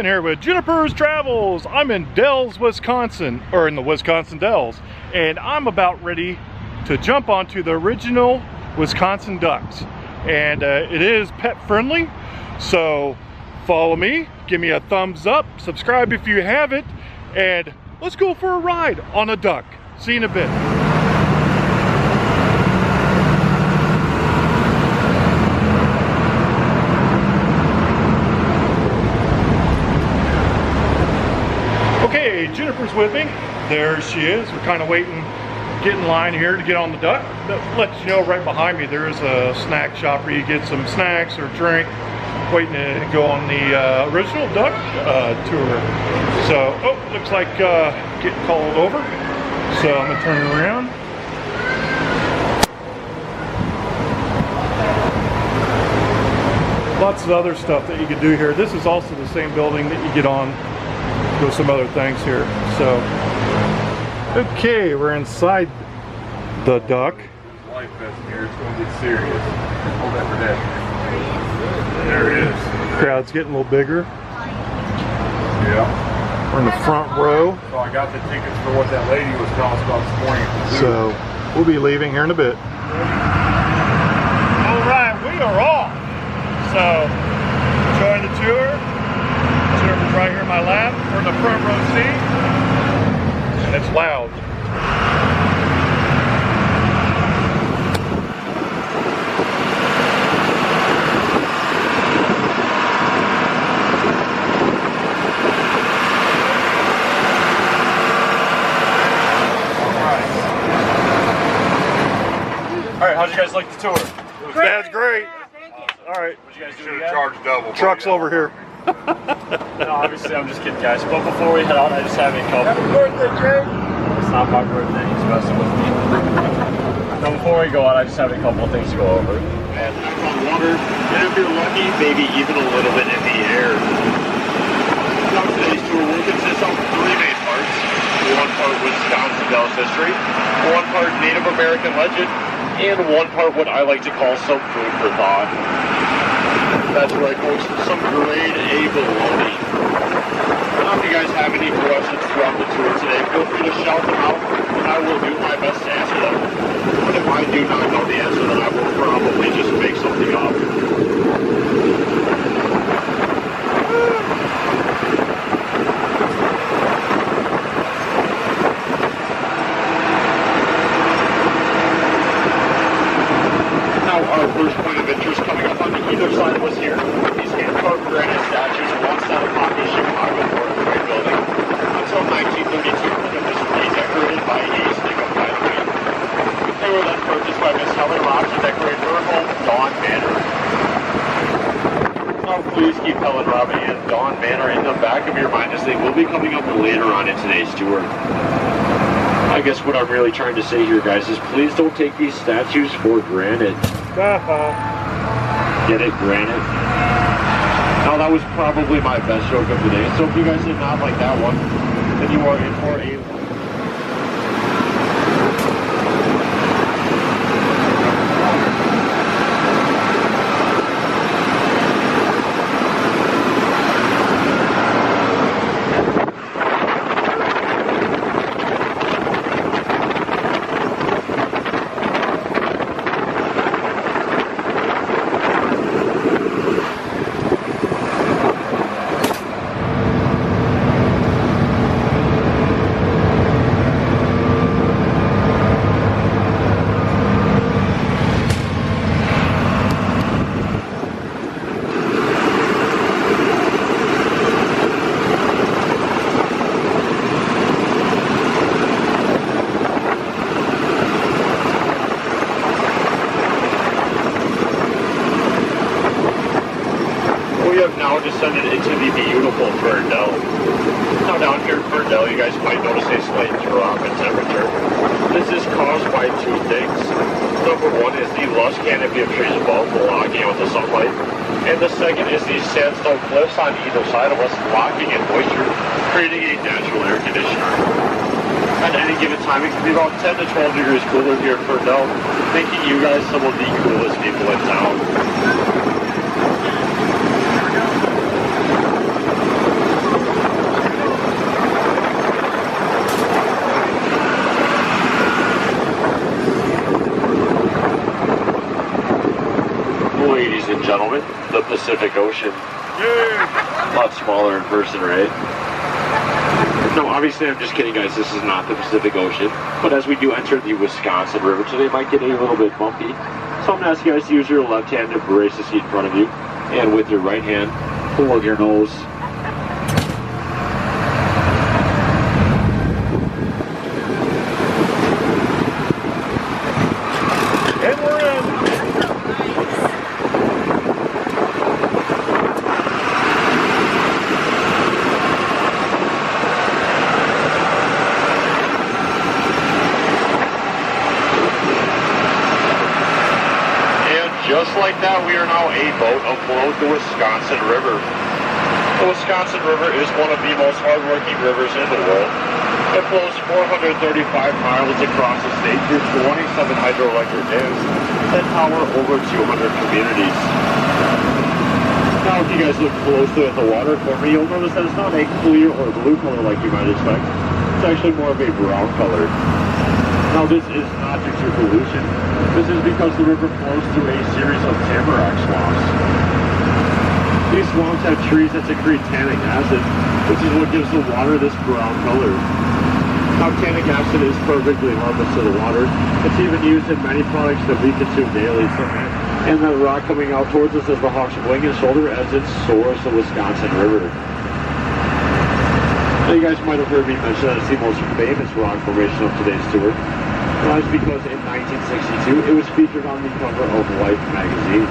Kevin here with JUNIPER'S Travels. I'm in Dells, Wisconsin, or in the Wisconsin Dells, and I'm about ready to jump onto the original Wisconsin ducks. And it is pet friendly, so follow me, give me a thumbs up, subscribe if you haven't, and let's go for a ride on a duck. See you in a bit. Okay, Juniper's with me. There she is. We're kind of waiting, get in line here to get on the duck. That lets you know right behind me there's a snack shop where you get some snacks or drink. Waiting to go on the original duck tour. So, oh, looks like getting called over. So I'm gonna turn around. Lots of other stuff that you can do here. This is also the same building that you get on. Do some other things here. So, okay, we're inside the duck. Life vest here, it's going to get serious. Hold that for that. There it is. Crowd's getting a little bigger. Yeah. We're in the front row. So I got the tickets for what that lady was telling us about this morning. So we'll be leaving here in a bit. All right, we are off. So enjoying the tour. Server's right here in my lap. We're in the front row seat, and it's loud. All right, how'd you guys like the tour? That's great. All right. What'd you guys do Should again? have charged double. Truck's over here. No, obviously I'm just kidding, guys. But before we head out, I just have a couple. Happy birthday, Jake! It's not my birthday. He's messing with me. So before we go out, I just have a couple of things to go over. And on water, and if you're lucky, maybe even a little bit in the air. Now today's tour will consist of 3 main parts. 1 part Wisconsin Dells history, 1 part Native American legend, and 1 part what I like to call some food for thought. That's right, folks, some grade A baloney. Now, if you guys have any questions throughout the tour today, feel free to shout them out, and I will do my best to answer them. But if I do not know the answer, then I will probably just make something up. Our first point of interest coming up on either side of us here. These hand-carved granite statues alongside a popular Chicago Fourth Grade building. Until 1932, they were just redecorated by a stick-up dynamite. They were then purchased by Miss Helen Rock to decorate her home, Dawn Manor. Now please keep Helen Rock and Dawn Manor in the back of your mind, as they will be coming up later on in today's tour. I guess what I'm really trying to say here, guys, is please don't take these statues for granted. Get it? Granted. Now that was probably my best joke of the day, so if you guys did not like that one, then you are in for a... Now descended into the beautiful Ferndale. Now down here in Ferndale, you guys might notice a slight drop in temperature. This is caused by 2 things. Number 1 is the lush canopy of trees above blocking out the sunlight, and the second is the sandstone cliffs on either side of us locking in moisture, creating a natural air conditioner. At any given time, it can be about 10 to 12 degrees cooler here in Ferndale, making you guys some of the coolest people in town. gentlemen, the Pacific Ocean. A lot smaller in person, right? No, obviously I'm just kidding, guys. This is not the Pacific Ocean. But as we do enter the Wisconsin River today, it might get a little bit bumpy. So I'm going to ask you guys to use your left hand to brace the seat in front of you. And with your right hand, pull your nose. And we're in. Just like that, we are now a boat afloat the Wisconsin River. The Wisconsin River is one of the most hardworking rivers in the world. It flows 435 miles across the state through 27 hydroelectric dams that power over 200 communities. Now, if you guys look closely at the water for me, you'll notice that it's not a clear or blue color like you might expect. It's actually more of a brown color. Now, this is not due to pollution. This is because the river flows through a series of tamarack swamps. These swamps have trees that secrete tannic acid, which is what gives the water this brown color. Now, tannic acid is perfectly harmless to the water. It's even used in many products that we consume daily. And the rock coming out towards us is the Hawks Wing and Shoulder as it soars the Wisconsin River. Now, you guys might have heard me mention that it's the most famous rock formation of today's tour. Well, that's because in 1962, it was featured on the cover of Life magazine.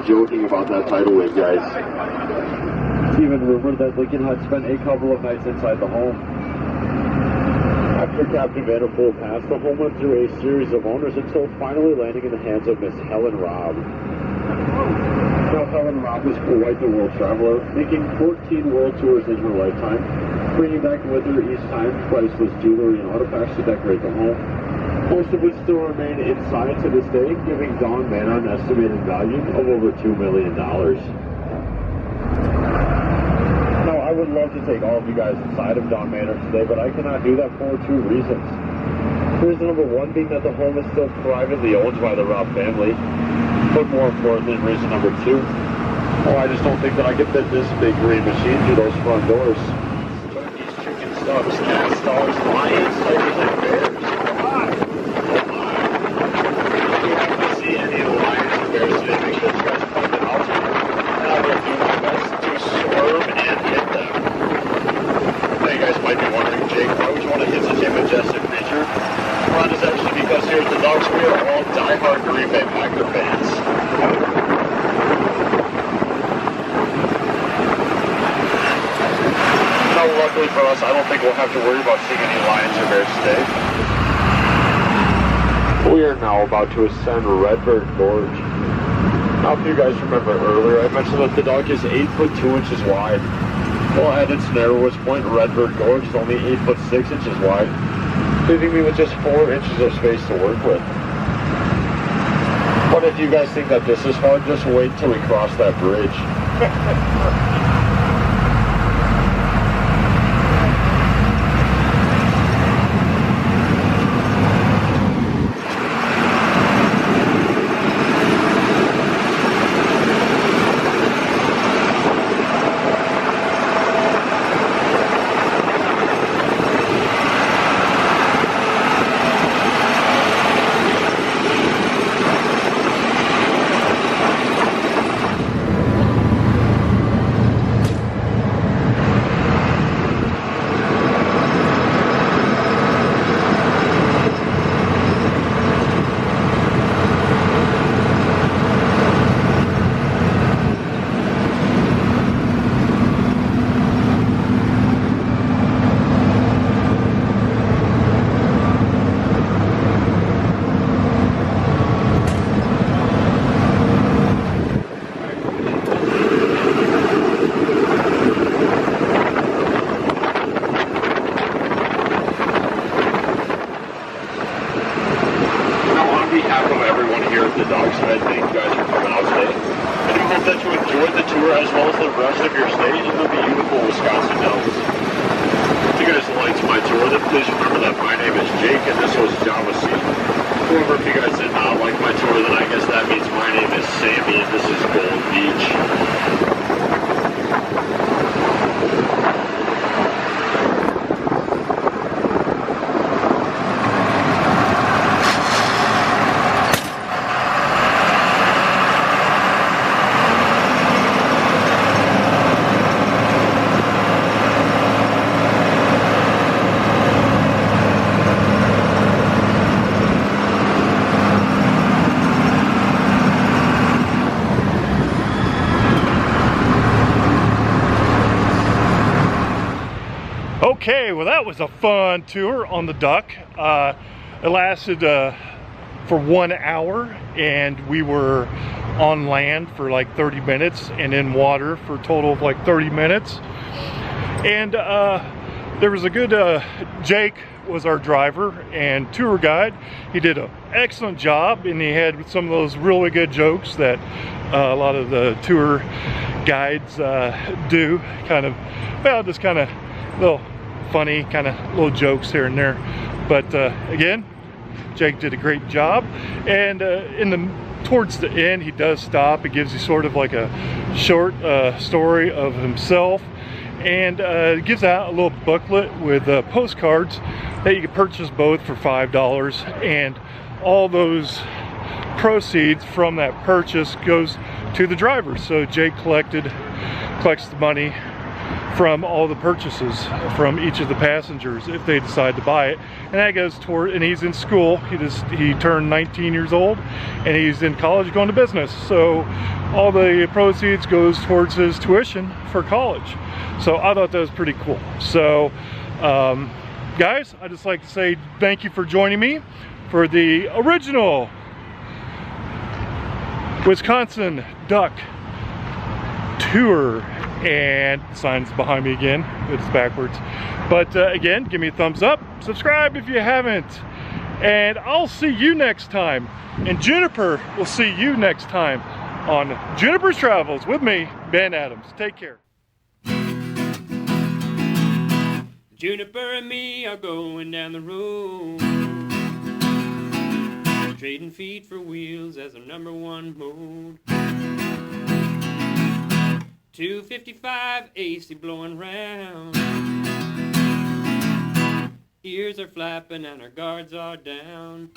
joking about that title win, guys. It's even rumored that Lincoln had spent a couple of nights inside the home. After Captain Vanderpool passed, the home went through a series of owners until finally landing in the hands of Miss Helen Robb. Now, Helen Robb was quite the world traveler, making 14 world tours in her lifetime, bringing back with her each time priceless jewelry and artifacts to decorate the home. Most of which still remain inside to this day, giving Dawn Manor an estimated value of over $2 million. Now, I would love to take all of you guys inside of Dawn Manor today, but I cannot do that for two reasons. Reason number one being that the home is still privately owned by the Robb family, but more importantly, reason number two, well, I just don't think that I could fit this big green machine through those front doors. Turkeys, chickens, ducks, cats, dogs, lions, tigers, and bears. Luckily for us, I don't think we'll have to worry about seeing any lions or bears today. We are now about to ascend Redbird Gorge. Now, if you guys remember earlier, I mentioned that the dog is 8 foot 2 inches wide. Well, at its narrowest point, Redbird Gorge is only 8 foot 6 inches wide, leaving me with just 4 inches of space to work with. But if you guys think that this is fun, just wait till we cross that bridge. As well as the rest of your stay in the beautiful Wisconsin Dells. If you guys liked my tour, then please remember that my name is Jake and this was Java C. However, if you guys did not like my tour, then I guess that means my name is Sammy and this is Gold Beach. Okay, well that was a fun tour on the duck. It lasted for 1 hour and we were on land for like 30 minutes and in water for a total of like 30 minutes. And there was a good, Jake was our driver and tour guide. He did an excellent job and he had some of those really good jokes that a lot of the tour guides do. Kind of, well, just kind of little funny kind of little jokes here and there, but again, Jake did a great job. And towards the end he does stop. It gives you sort of like a short story of himself, and gives out a little booklet with postcards that you can purchase both for $5, and all those proceeds from that purchase goes to the driver. So Jake collects the money from all the purchases from each of the passengers if they decide to buy it. And that goes toward, and he's in school. He turned 19 years old and he's in college going to business. So all the proceeds goes towards his tuition for college. So I thought that was pretty cool. So guys, I'd just like to say thank you for joining me for the original Wisconsin Duck tour. And the sign's behind me again, it's backwards. But again, give me a thumbs up, subscribe if you haven't, and I'll see you next time. And Juniper will see you next time on Juniper's Travels with me, Ben Adams. Take care. Juniper and me are going down the road, trading feet for wheels as our #1 mode. 255 AC blowing round, ears are flapping and our guards are down.